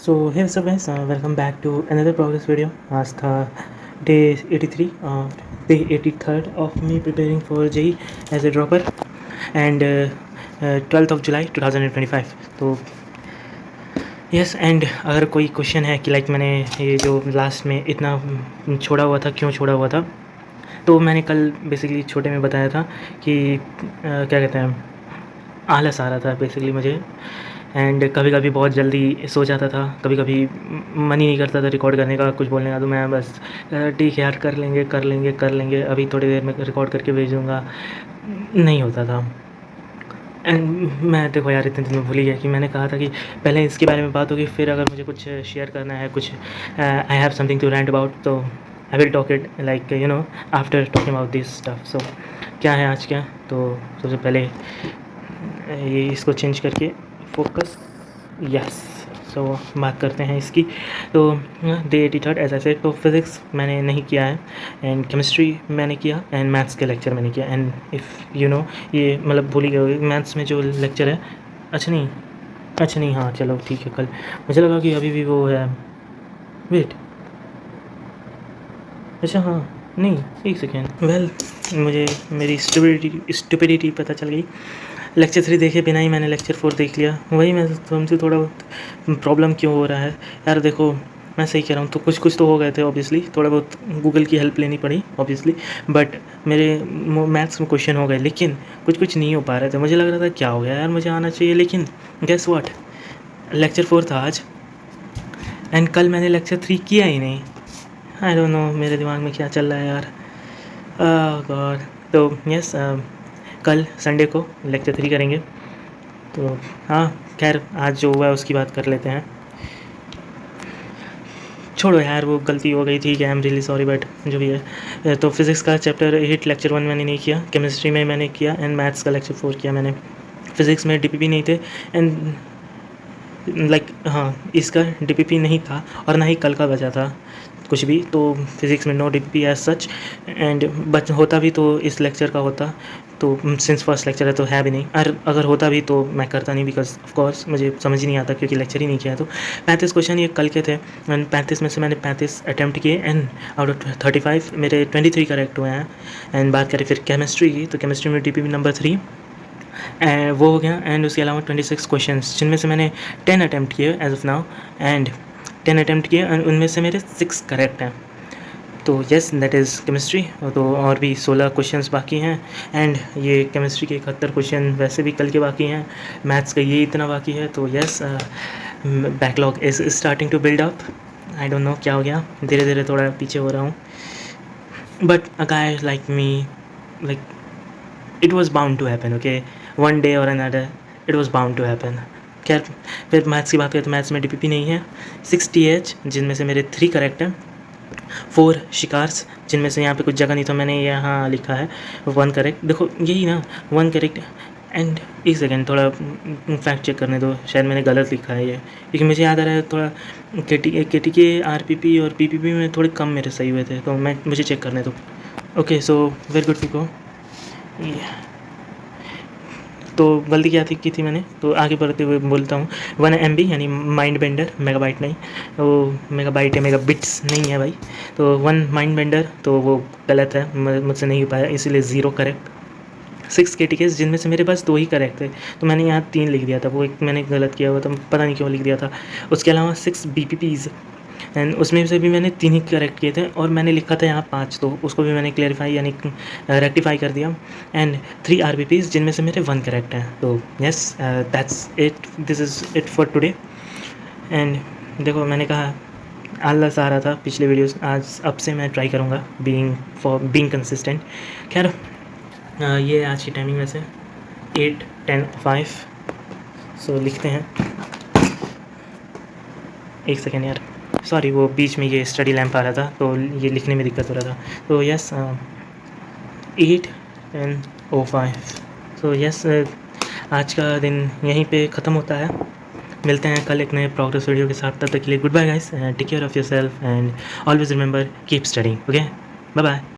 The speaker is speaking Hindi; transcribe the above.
सो हे सब guys, welcome back to another progress video. आज था day 83, day 83rd of me preparing for JEE as a dropper and 12th of July 2025। तो यस, एंड अगर कोई क्वेश्चन है कि लाइक मैंने ये जो लास्ट में इतना छोड़ा हुआ था, क्यों छोड़ा हुआ था, तो मैंने कल बेसिकली छोटे में बताया था कि क्या कहते हैं, आलस आ रहा था बेसिकली मुझे। एंड कभी कभी बहुत जल्दी सो जाता था, कभी कभी मन ही नहीं करता था रिकॉर्ड करने का, कुछ बोलने का। तो मैं बस ठीक है यार, कर लेंगे कर लेंगे कर लेंगे, अभी थोड़ी देर में रिकॉर्ड करके भेज दूँगा, नहीं होता था। एंड मैं देखो यार, इतने दिन में भूल ही गया कि मैंने कहा था कि पहले इसके बारे में बात होगी, फिर अगर मुझे कुछ शेयर करना है, कुछ I have something to rant about, तो I will talk it like you know after talking about this stuff. So क्या है आज क्या, तो सबसे पहले ये इसको चेंज करके फोकस, यस। सो बात करते हैं इसकी। तो डे 83rd ऐसा ऐसे, तो फिज़िक्स मैंने नहीं किया है, एंड केमिस्ट्री मैंने किया, एंड मैथ्स के लेक्चर मैंने किया। एंड इफ़ यू नो, ये मतलब भूल ही गए होगे, मैथ्स में जो लेक्चर है, अच्छा नहीं, हाँ चलो ठीक है। कल मुझे लगा कि अभी भी वो है, वेट, अच्छा हाँ, नहीं, एक सेकेंड, वेल मुझे मेरी स्टुपिडिटी पता चल गई। लेक्चर 3 देखे बिना ही मैंने लेक्चर 4 देख लिया। वही मैं तुमसे थोड़ा बहुत प्रॉब्लम क्यों हो रहा है यार, देखो मैं सही कह रहा हूँ, तो कुछ तो हो गए थे ऑब्वियसली, थोड़ा बहुत गूगल की हेल्प लेनी पड़ी ऑब्वियसली, बट मेरे मैथ्स में क्वेश्चन हो गए, लेकिन कुछ नहीं हो पा रहे थे। मुझे लग रहा था क्या हो गया यार, मुझे आना चाहिए, लेकिन गेस व्हाट, लेक्चर 4 था आज, एंड कल मैंने लेक्चर 3 किया ही नहीं। आई डोंट नो मेरे दिमाग में क्या चल रहा है यार, गॉड। तो यस, कल संडे को लेक्चर 3 करेंगे। तो हाँ, खैर आज जो हुआ है उसकी बात कर लेते हैं। छोड़ो यार, वो गलती हो गई थी कि I am really sorry, but जो भी है। तो फिज़िक्स का चैप्टर 8 लेक्चर 1 मैंने नहीं किया, केमिस्ट्री में मैंने किया, एंड मैथ्स का लेक्चर 4 किया मैंने। फिज़िक्स में डीपीपी नहीं थे, एंड लाइक हाँ, इसका डीपीपी नहीं था और ना ही कल का बचा था कुछ भी। तो फिज़िक्स में no DPP as such, and बच होता भी तो इस लेक्चर का होता, तो सिंस फर्स्ट लेक्चर है तो है भी नहीं, और अगर होता भी तो मैं करता नहीं, बिकॉज ऑफ कोर्स मुझे समझ ही नहीं आता, क्योंकि लेक्चर ही नहीं किया। तो 35 क्वेश्चन ये कल के थे, एंड 35 में से मैंने 35 अटैम्प्ट किए, एंड आउट ऑफ 35 मेरे 23 करेक्ट हुए हैं। एंड बात करें फिर केमिस्ट्री की, तो केमिस्ट्री में डीपीपी नंबर 3 वो हो गया, एंड उसके अलावा 26 क्वेश्चंस, जिनमें से मैंने 10 अटैम्प्ट किए as of now, and 10 attempt किए, एंड उनमें से मेरे 6 करेक्ट हैं। तो येस, दैट इज़ केमिस्ट्री। तो और भी 16 क्वेश्चंस बाकी हैं, एंड ये केमिस्ट्री के 71 क्वेश्चन वैसे भी कल के बाकी हैं, मैथ्स का ये इतना बाकी है। तो yes, backlog is starting to build up. I don't know क्या हो गया, धीरे धीरे थोड़ा पीछे हो रहा हूँ, but a guy like me, like it was bound to happen, okay, one day or another it was bound to happen. खैर, फिर मैथ्स की बात करें तो मैथ्स में डीपीपी नहीं है, 6 टीएच, जिनमें से मेरे 3 करेक्ट हैं, 4 शिकार्स, जिनमें से यहाँ पे कुछ जगह नहीं, तो मैंने यहाँ लिखा है 1 करेक्ट। देखो यही ना, 1 करेक्ट, एंड एक सेकेंड, थोड़ा फैक्ट चेक करने दो, शायद मैंने गलत लिखा है ये, क्योंकि मुझे याद आ रहा है थोड़ा के टी के आरपीपी और पीपीपी में थोड़े कम मेरे सही हुए थे, तो मुझे चेक करने दो। Okay, so very good to go. तो गलती क्या की थी मैंने, तो आगे बढ़ते हुए बोलता हूँ। 1 MB यानी माइंड बेंडर, मेगाबाइट नहीं, वो मेगाबाइट है, मेगाबिट्स नहीं है भाई। तो 1 माइंड बेंडर, तो वो गलत है, मुझसे नहीं हो पाया, इसीलिए 0 करेक्ट। 6 KTKs, जिनमें से मेरे पास 2 ही करेक्ट थे, तो मैंने यहाँ 3 लिख दिया था, वो एक मैंने गलत किया हुआ था, पता नहीं क्यों लिख दिया था। उसके अलावा 6 BPPs, एंड उसमें से भी मैंने 3 ही करेक्ट किए थे, और मैंने लिखा था यहाँ 5, तो उसको भी मैंने क्लेरिफाई यानी रेक्टिफाई कर दिया। एंड 3 RBPs, जिनमें से मेरे 1 करेक्ट हैं। तो yes, that's it, this is it for today. And देखो, मैंने कहा आलस आ रहा था पिछले वीडियोस, आज अब से मैं ट्राई करूँगा बीइंग कंसिस्टेंट। खैर, ये आज की टाइमिंग वैसे 8, 10, 5। सो लिखते हैं, एक सेकेंड यार, सॉरी, वो बीच में ये स्टडी लैम्प आ रहा था, तो ये लिखने में दिक्कत हो रहा था। तो यस, 8, 10, 05। सो यस, आज का दिन यहीं पे ख़त्म होता है। मिलते हैं कल एक नए प्रोग्रेस वीडियो के साथ, तब तक के लिए good bye guys, take care of yourself, and always remember keep studying, okay, bye bye.